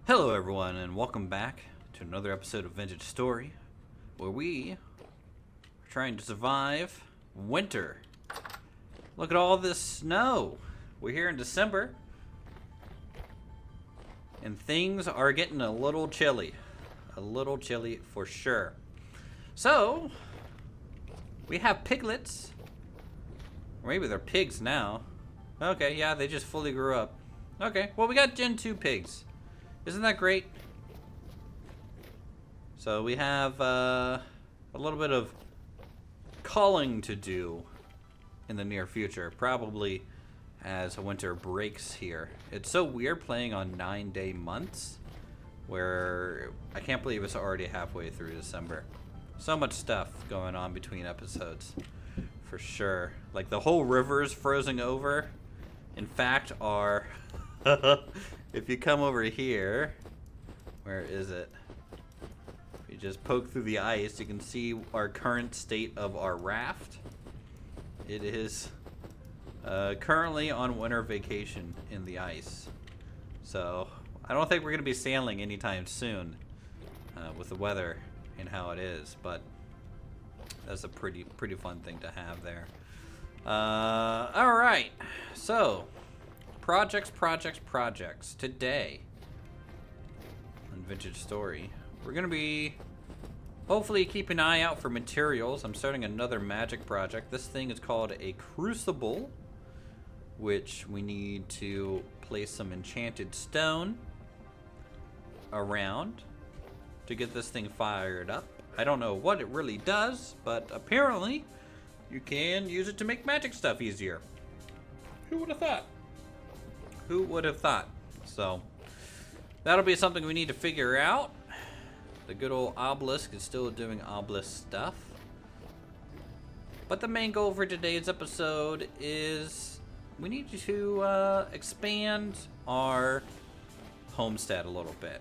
Hello everyone and welcome back to another episode of Vintage Story, where we are trying to survive winter. Look at all this snow. We're here in December and things are getting a little chilly for sure. So we have piglets, or maybe they're pigs now. Okay, yeah, they just fully grew up. Okay, well, we got Gen 2 pigs. Isn't that great? So we have a little bit of culling to do in the near future, probably as winter breaks here. It's so weird playing on 9-day months, where I can't believe it's already halfway through December. So much stuff going on between episodes, for sure. Like the whole river's frozen over. In fact, our if you come over here, where is it? If you just poke through the ice, you can see our current state of our raft. It is currently on winter vacation in the ice. So I don't think we're going to be sailing anytime soon with the weather and how it is, but that's a pretty fun thing to have there. All right, so projects. Today on Vintage Story, we're gonna be hopefully keeping an eye out for materials. I'm starting another magic project. This thing is called a crucible, which we need to place some enchanted stone around to get this thing fired up. I don't know what it really does, but apparently you can use it to make magic stuff easier. Who would have thought? Who would have thought? So that'll be something we need to figure out. The good old obelisk is still doing obelisk stuff. But the main goal for today's episode is we need to expand our homestead a little bit.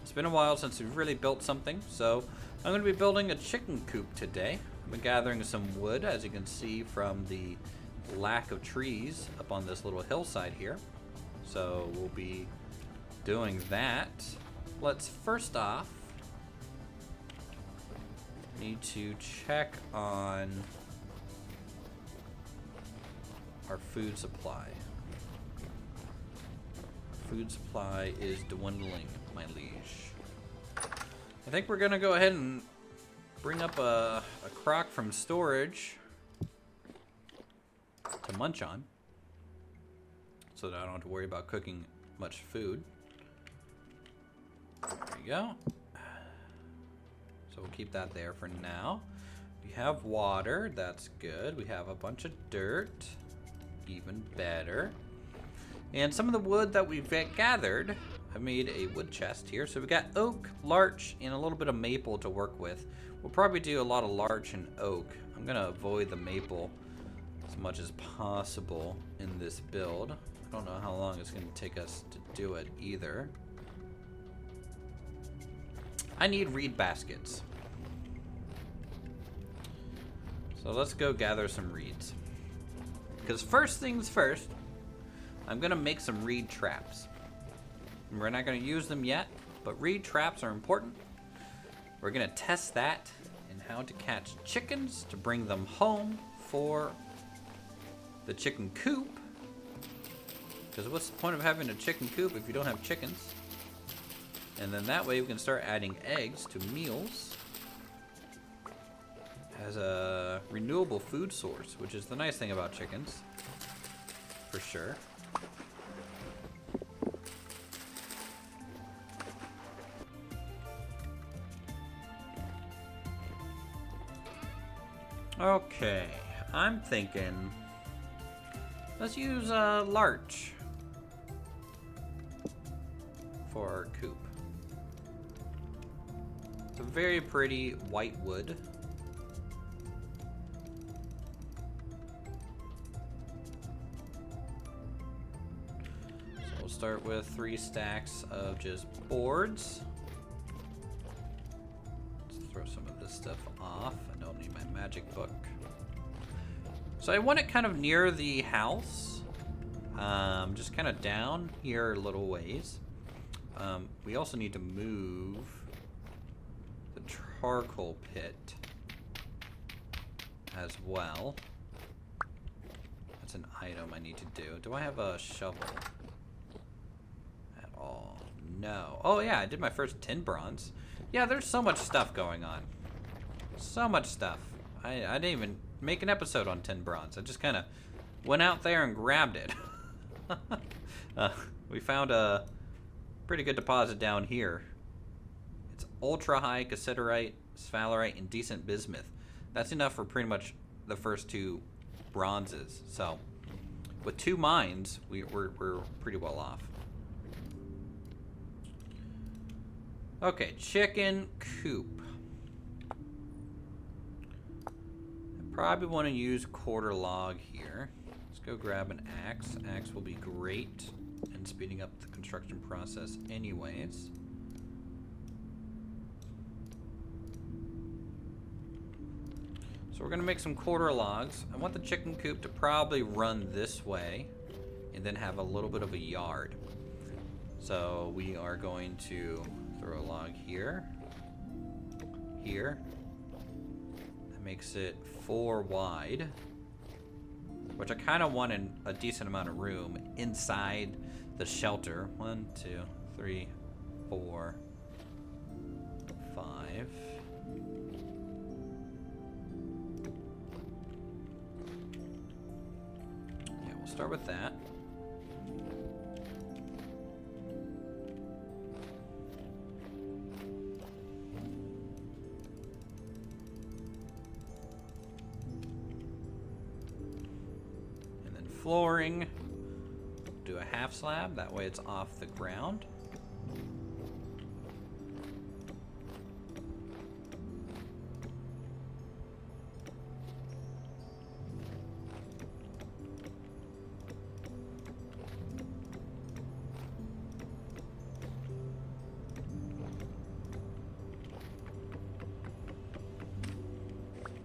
It's been a while since we've really built something, so I'm going to be building a chicken coop today. I've been gathering some wood, as you can see from the lack of trees up on this little hillside here. So we'll be doing that. Let's first off need to check on our food supply. Food supply is dwindling, my liege. I think we're gonna go ahead and bring up a crock from storage to munch on, so that I don't have to worry about cooking much food. There you go. So we'll keep that there for now. We have water, that's good. We have a bunch of dirt, even better. And some of the wood that we've gathered, I made a wood chest here. So we got oak, larch, and a little bit of maple to work with. We'll probably do a lot of larch and oak. I'm gonna avoid the maple as much as possible in this build. I don't know how long it's gonna take us to do it either. I need reed baskets. So let's go gather some reeds. Because first things first, I'm gonna make some reed traps. We're not gonna use them yet, but reed traps are important. We're gonna test that and how to catch chickens to bring them home for the chicken coop. Because what's the point of having a chicken coop if you don't have chickens? And then that way we can start adding eggs to meals as a renewable food source, which is the nice thing about chickens, for sure. Okay, I'm thinking let's use larch for our coop. It's a very pretty white wood. So we'll start with 3 stacks of just boards. Let's throw some of this stuff off. I don't need my magic book. So I want it kind of near the house, just kind of down here a little ways. We also need to move the charcoal pit as well. That's an item I need to do. Do I have a shovel at all? No. Oh yeah, I did my first tin bronze. Yeah, there's so much stuff going on. So much stuff. I didn't even make an episode on tin bronze. I just kind of went out there and grabbed it. We found a pretty good deposit down here. It's ultra high cassiterite, sphalerite, and decent bismuth. That's enough for pretty much the first 2 bronzes. So with 2 mines, we're pretty well off. Okay, chicken coop. I probably want to use quarter log here. Let's go grab an axe. Axe will be great in speeding up the construction process anyways. So we're going to make some quarter logs. I want the chicken coop to probably run this way and then have a little bit of a yard. So we are going to throw a log here, here. That makes it 4 wide, which I kind of want a decent amount of room inside the shelter. 1, 2, 3, 4, 5. Yeah, we'll start with that. Flooring. Do a half slab, that way it's off the ground.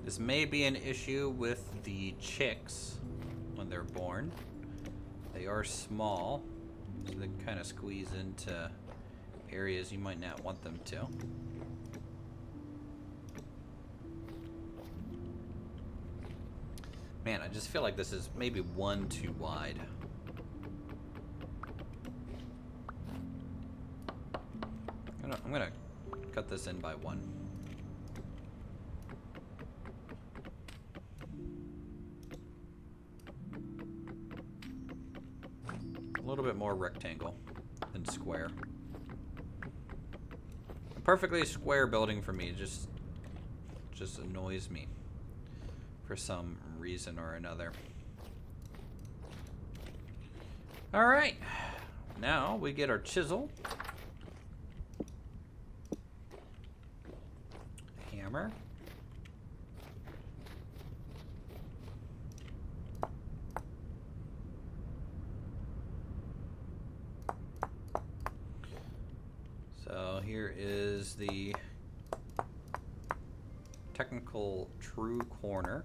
This may be an issue with the chicks when they're born. They are small, so they can kind of squeeze into areas you might not want them to. Man, I just feel like this is maybe 1 too wide. I'm gonna cut this in by 1. A little bit more rectangle than square. A perfectly square building for me just annoys me for some reason or another. All right, now we get our chisel, hammer, so here is the technical true corner.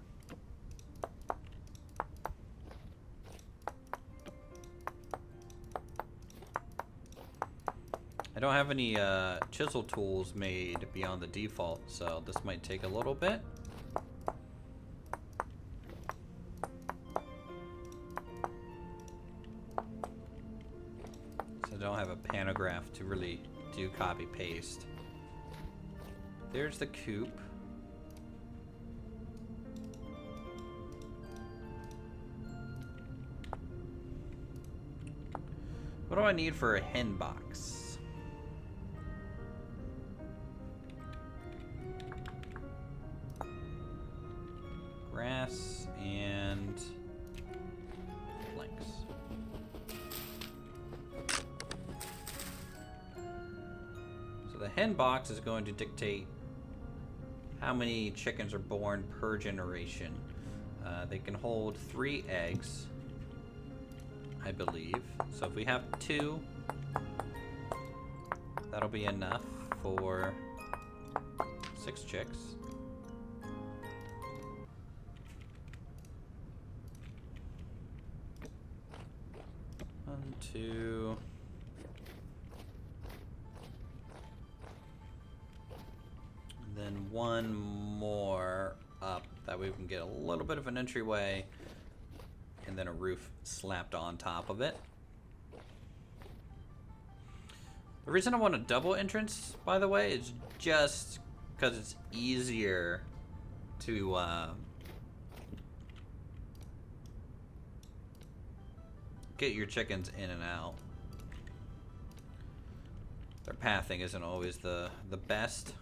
I don't have any chisel tools made beyond the default, so this might take a little bit. So I don't have a pantograph to really do copy paste. There's the coop. What do I need for a hen box? Grass and planks. So the hen box is going to dictate how many chickens are born per generation. They can hold 3 eggs, I believe. So if we have 2, that'll be enough for 6 chicks. One, 2, one more up. That way we can get a little bit of an entryway and then a roof slapped on top of it. The reason I want a double entrance, by the way, is just because it's easier to get your chickens in and out. Their pathing isn't always the best.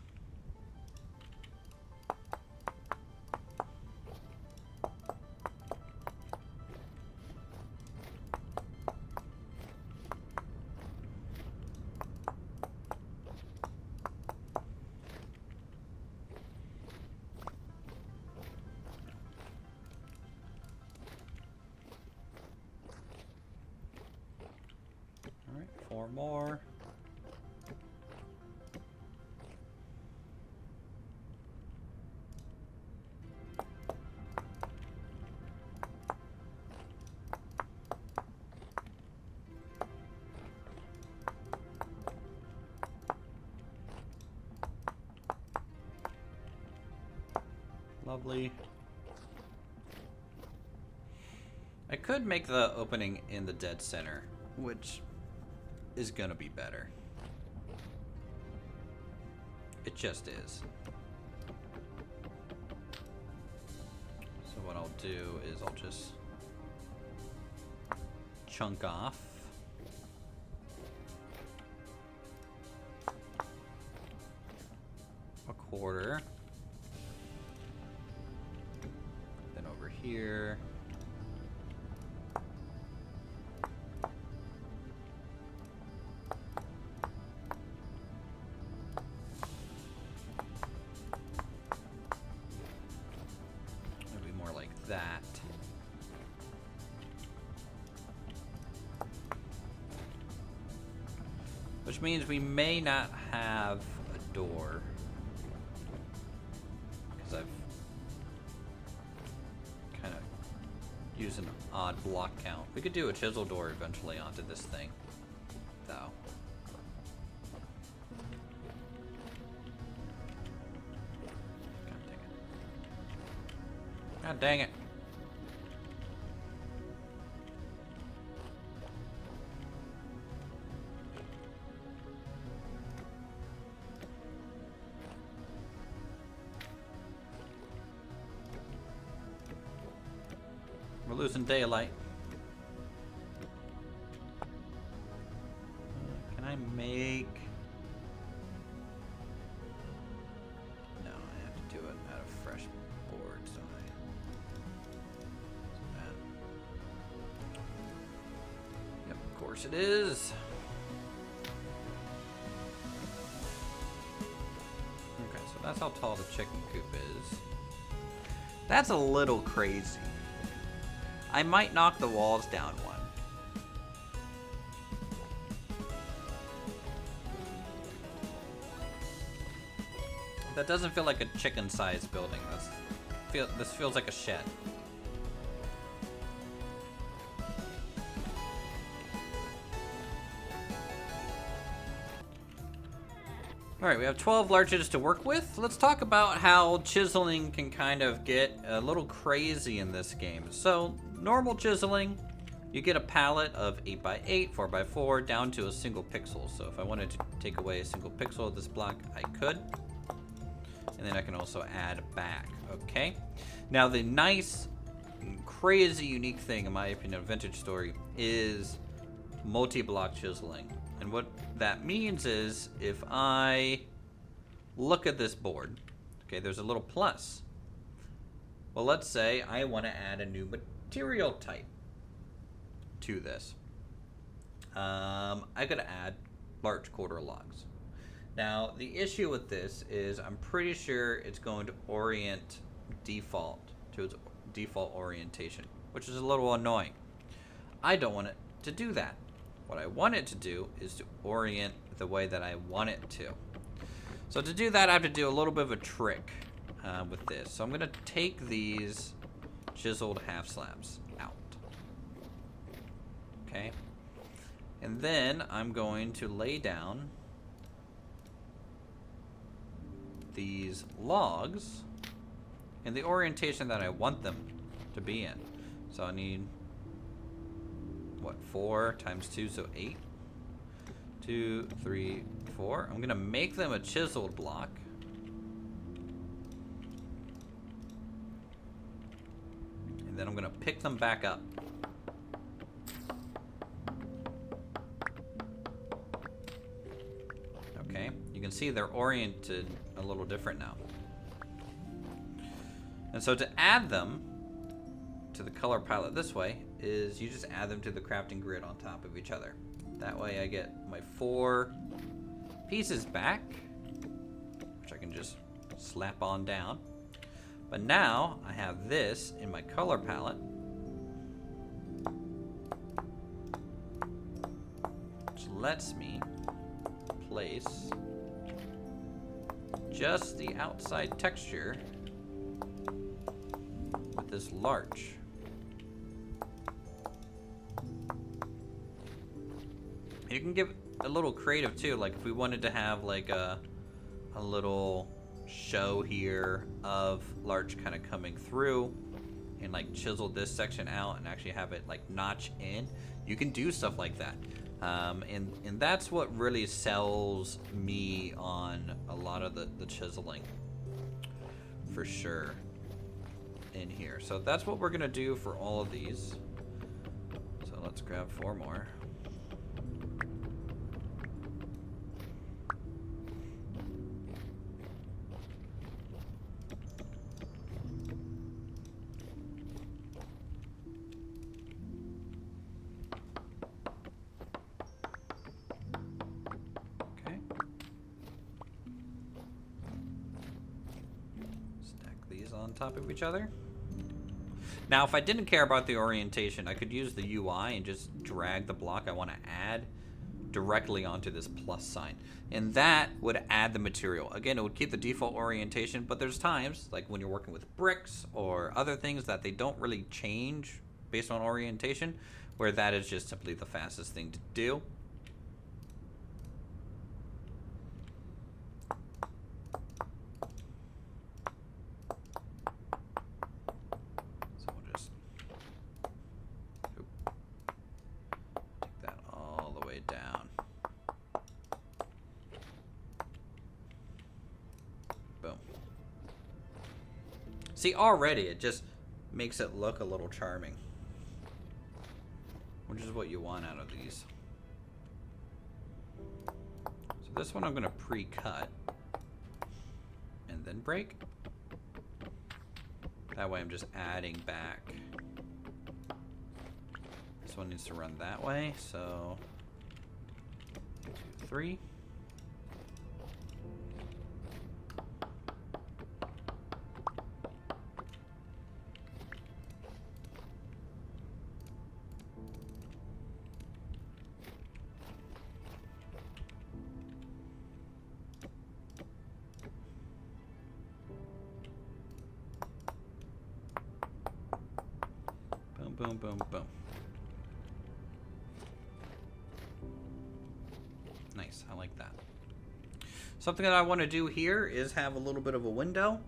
All right, 4 more. Lovely. I could make the opening in the dead center, which is gonna be better. It just is. So what I'll do is I'll just chunk off. A quarter. Here. Maybe more like that. Which means we may not have a door. Because I've use an odd block count. We could do a chisel door eventually onto this thing, though. God dang it. God dang it. We're losing daylight. Can I make... No, I have to do it out of fresh board, so Yep, of course it is. Okay, so that's how tall the chicken coop is. That's a little crazy. I might knock the walls down one. That doesn't feel like a chicken-sized building. This feels like a shed. Alright, we have 12 larches to work with. Let's talk about how chiseling can kind of get a little crazy in this game. So, normal chiseling, you get a palette of 8x8, 4x4, down to a single pixel. So if I wanted to take away a single pixel of this block, I could. And then I can also add back, okay? Now the nice, crazy, unique thing, in my opinion, of Vintage Story is multi-block chiseling. And what that means is, if I look at this board, okay, there's a little plus. Well, let's say I want to add a new material type to this. I could add larch quarter logs. Now, the issue with this is I'm pretty sure it's going to orient default to its default orientation, which is a little annoying. I don't want it to do that. What I want it to do is to orient the way that I want it to. So to do that, I have to do a little bit of a trick with this. So I'm going to take these chiseled half slabs out. Okay. And then I'm going to lay down these logs in the orientation that I want them to be in. So I need, what, 4 times 2, so 8. 2, 3, 4. I'm gonna make them a chiseled block. And then I'm gonna pick them back up. Okay, you can see they're oriented a little different now. And so to add them to the color palette this way is you just add them to the crafting grid on top of each other. That way I get my 4 pieces back, which I can just slap on down. But now I have this in my color palette, which lets me place just the outside texture with this larch. You can get a little creative too, like if we wanted to have like a little show here of larch kind of coming through and like chisel this section out and actually have it like notch in, you can do stuff like that. And that's what really sells me on a lot of the chiseling for sure in here. So that's what we're gonna do for all of these. So let's grab 4 more. On top of each other. Now if I didn't care about the orientation, I could use the UI and just drag the block I want to add directly onto this plus sign, and that would add the material. Again, it would keep the default orientation, but there's times like when you're working with bricks or other things that they don't really change based on orientation, where that is just simply the fastest thing to do. See, already it just makes it look a little charming, which is what you want out of these. So this one I'm going to pre-cut and then break. That way I'm just adding back. This one needs to run that way, so 2, 3. Boom, boom, boom. Nice, I like that. Something that I want to do here is have a little bit of a window.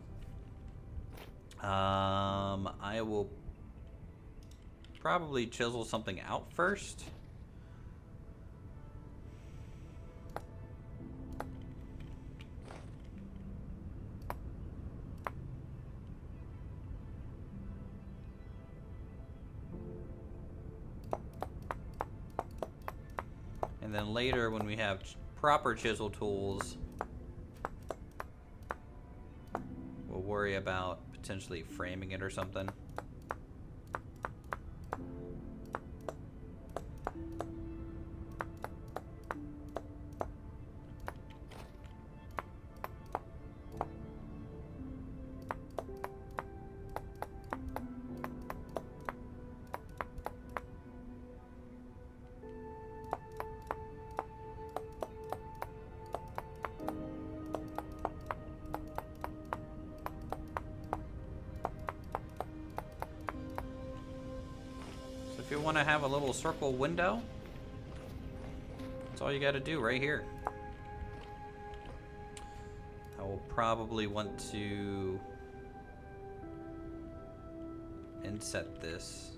I will probably chisel something out first. And then later, when we have proper chisel tools, we'll worry about potentially framing it or something. If you want to have a little circle window, that's all you got to do right here. I will probably want to inset this.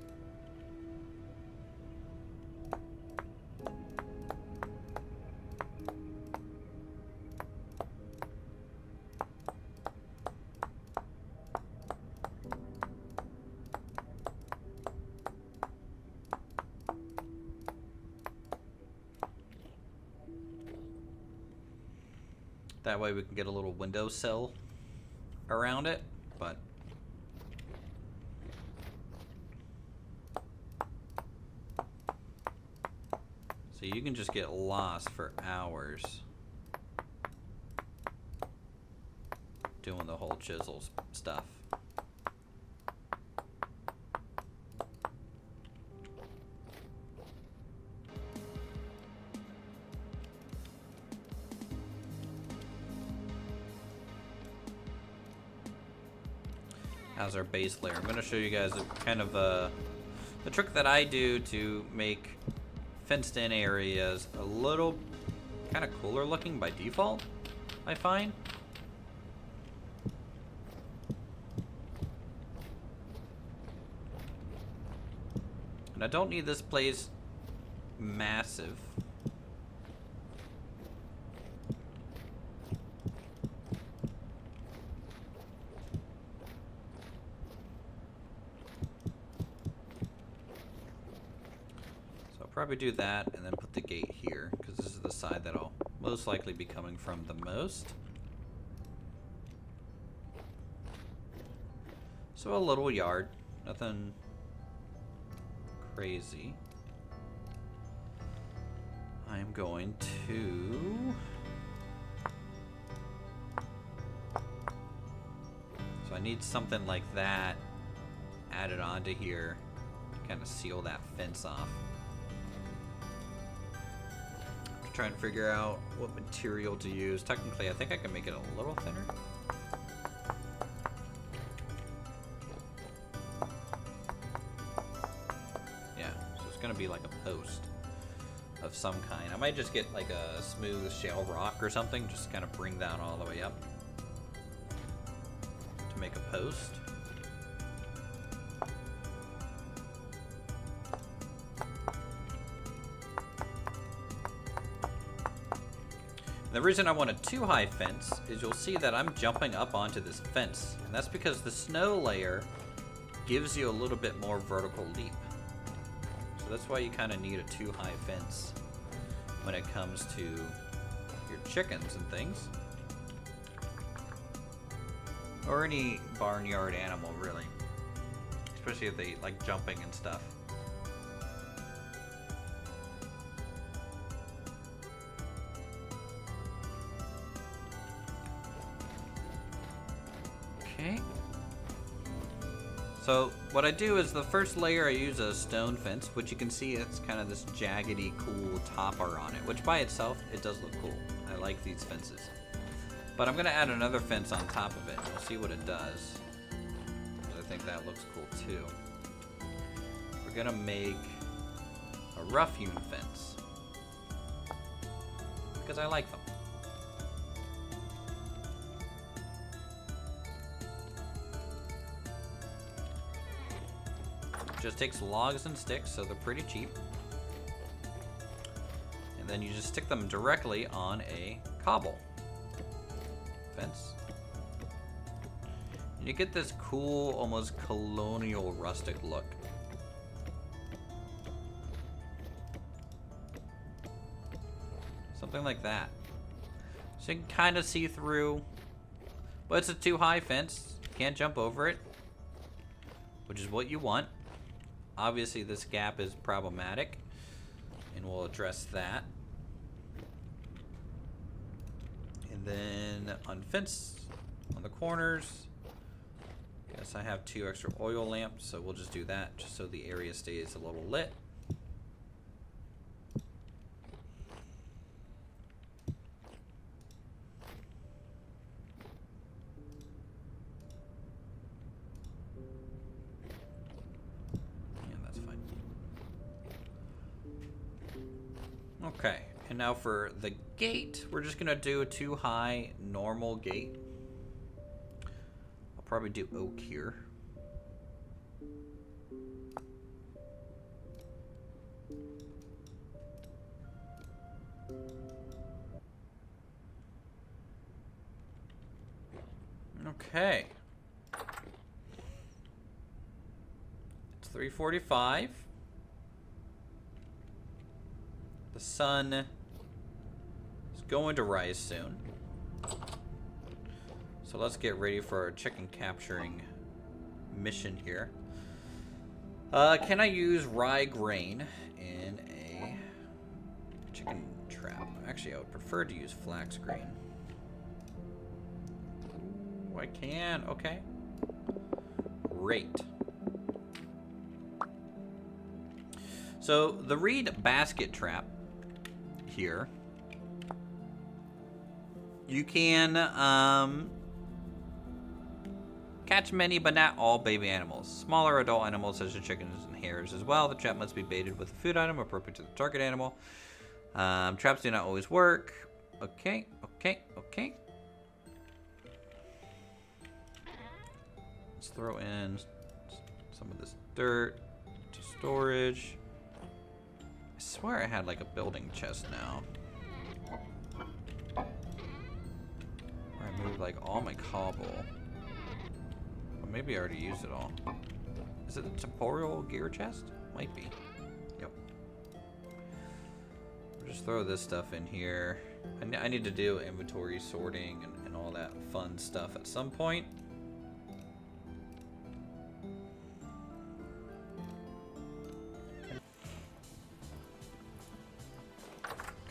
That way we can get a little windowsill around it, but so you can just get lost for hours doing the whole chisel stuff. How's our base layer? I'm going to show you guys a kind of the trick that I do to make fenced in areas a little kind of cooler looking by default, I find. And I don't need this place massive. Probably do that and then put the gate here because this is the side that I'll most likely be coming from the most. So a little yard, nothing crazy. I'm going to... So I need something like that added onto here to kind of seal that fence off. Trying to figure out what material to use. Technically, I think I can make it a little thinner. Yeah, so it's gonna be like a post of some kind. I might just get like a smooth shale rock or something, just kind of bring that all the way up to make a post. The reason I want a too-high fence is you'll see that I'm jumping up onto this fence, and that's because the snow layer gives you a little bit more vertical leap. So that's why you kind of need a too-high fence when it comes to your chickens and things. Or any barnyard animal, really. Especially if they like jumping and stuff. Okay. So what I do is the first layer I use a stone fence, which you can see it's kind of this jaggedy cool topper on it, which by itself it does look cool. I like these fences. But I'm gonna add another fence on top of it. We'll see what it does. I think that looks cool too. We're gonna make a rough-hewn fence because I like them. Just takes logs and sticks, so they're pretty cheap. And then you just stick them directly on a cobble fence. And you get this cool, almost colonial rustic look. Something like that. So you can kind of see through, but it's a too high fence. You can't jump over it, which is what you want. Obviously, this gap is problematic, and we'll address that. And then on fence, on the corners, guess I have 2 extra oil lamps, so we'll just do that just so the area stays a little lit. Okay, and now for the gate, we're just gonna do a 2 high normal gate. I'll probably do oak here. Okay. It's 3:45. The sun is going to rise soon. So let's get ready for our chicken capturing mission here. Can I use rye grain in a chicken trap? Actually, I would prefer to use flax grain. I can. Okay. Great. So the reed basket trap here, you can catch many but not all baby animals. Smaller adult animals such as chickens and hares as well. The trap must be baited with a food item appropriate to the target animal. Traps do not always work. Okay. Let's throw in some of this dirt to storage. I swear I had like a building chest now. Where I moved like all my cobble. But maybe I already used it all. Is it a temporal gear chest? Might be. Yep. We'll just throw this stuff in here. I need to do inventory sorting and all that fun stuff at some point.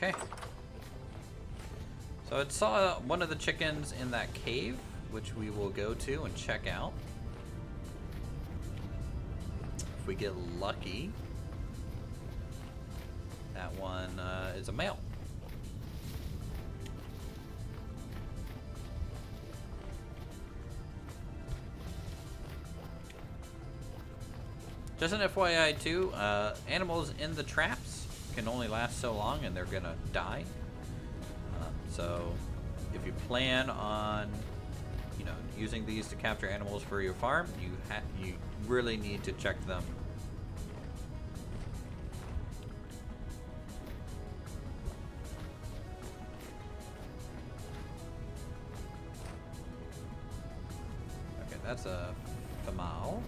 Okay. So I saw one of the chickens in that cave, which we will go to and check out. If we get lucky, that one is a male. Just an FYI too, animals in the traps can only last so long and they're gonna die. So if you plan on, you know, using these to capture animals for your farm, you really need to check them. Okay, that's a female.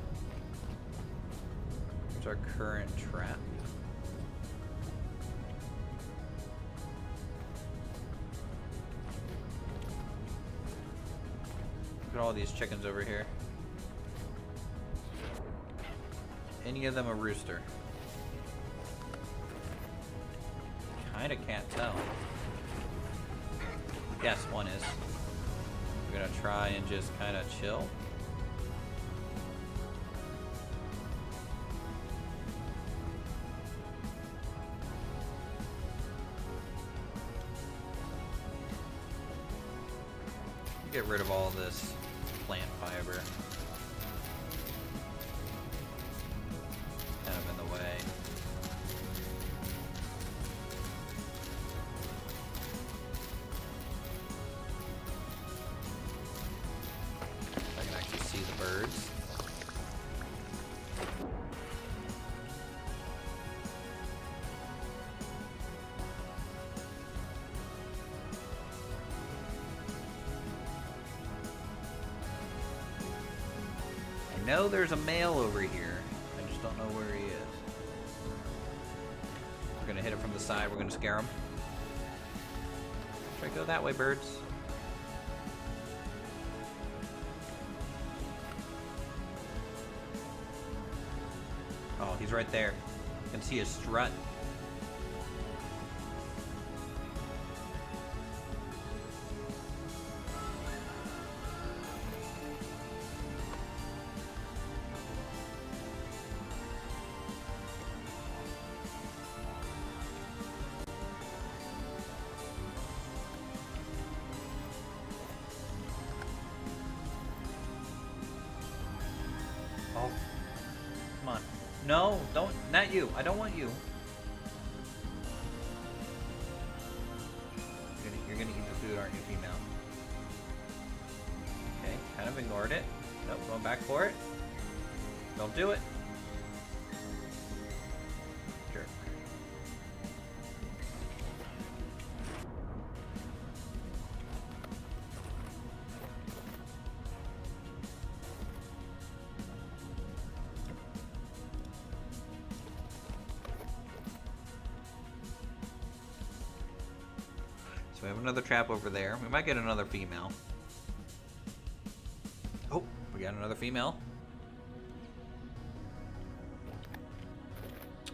It's our current trap. Look at all these chickens over here. Any of them a rooster? Kinda can't tell. Yes, one is. We're gonna try and just kinda chill. Get rid of all this plant fiber. Kind of in the way. I can actually see the birds. I know there's a male over here. I just don't know where he is. We're gonna hit it from the side. We're gonna scare him. Try to go that way, birds. Oh, he's right there. You can see his strut. Oh, come on. No, don't, not you. I don't want you. food, aren't you, female? Okay, kind of ignored it. Nope, going back for it. Don't do it. Jerk. So we have another trap over there. We might get another female. Oh, we got another female.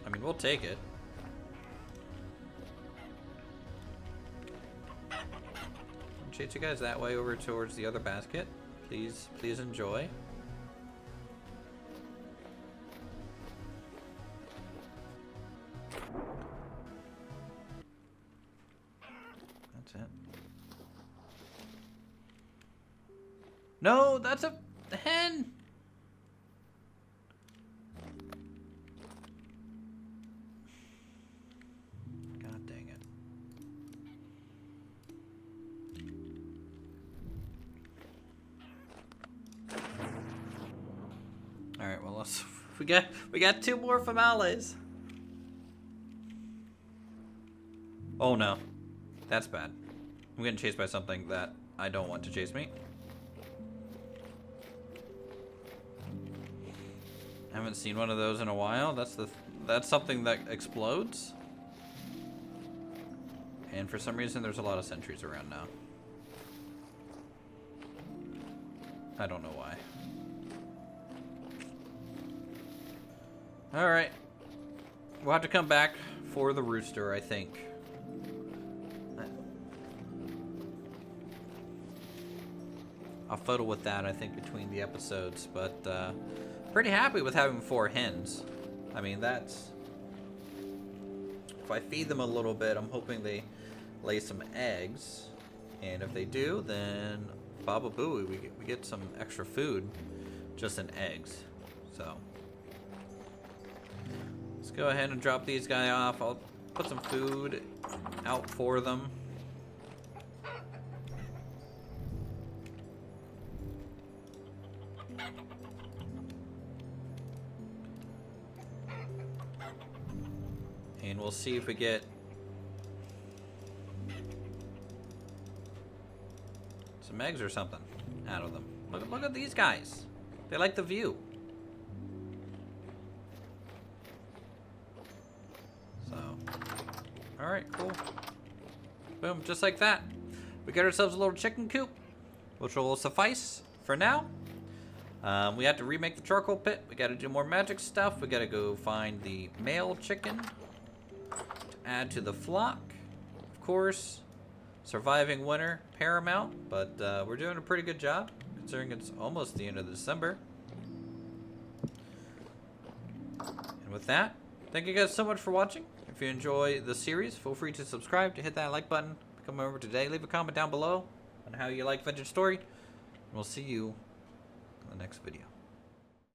I mean, we'll take it. I'll chase you guys that way over towards the other basket. Please, please enjoy. That's it. No, that's a hen! God dang it. Alright, well let's we got two more famales. Oh no. That's bad. I'm getting chased by something that I don't want to chase me. I haven't seen one of those in a while. That's something that explodes. And for some reason there's a lot of sentries around now. I don't know why. Alright. We'll have to come back for the rooster, I think. I'll fiddle with that, I think, between the episodes, but pretty happy with having 4 hens. I mean, that's... If I feed them a little bit, I'm hoping they lay some eggs. And if they do, then Baba Booey, we get some extra food just in eggs. So, let's go ahead and drop these guys off. I'll put some food out for them. And we'll see if we get some eggs or something out of them. Look at these guys. They like the view. So, all right, cool. Boom, just like that. We got ourselves a little chicken coop, which will suffice for now. We have to remake the charcoal pit. We got to do more magic stuff. We got to go find the male chicken. Add to the flock, of course. Surviving winter, paramount, but we're doing a pretty good job considering it's almost the end of December. And with that, thank you guys so much for watching. If you enjoy the series, feel free to subscribe, to hit that like button. Come over today, leave a comment down below on how you like Vintage Story, and we'll see you in the next video.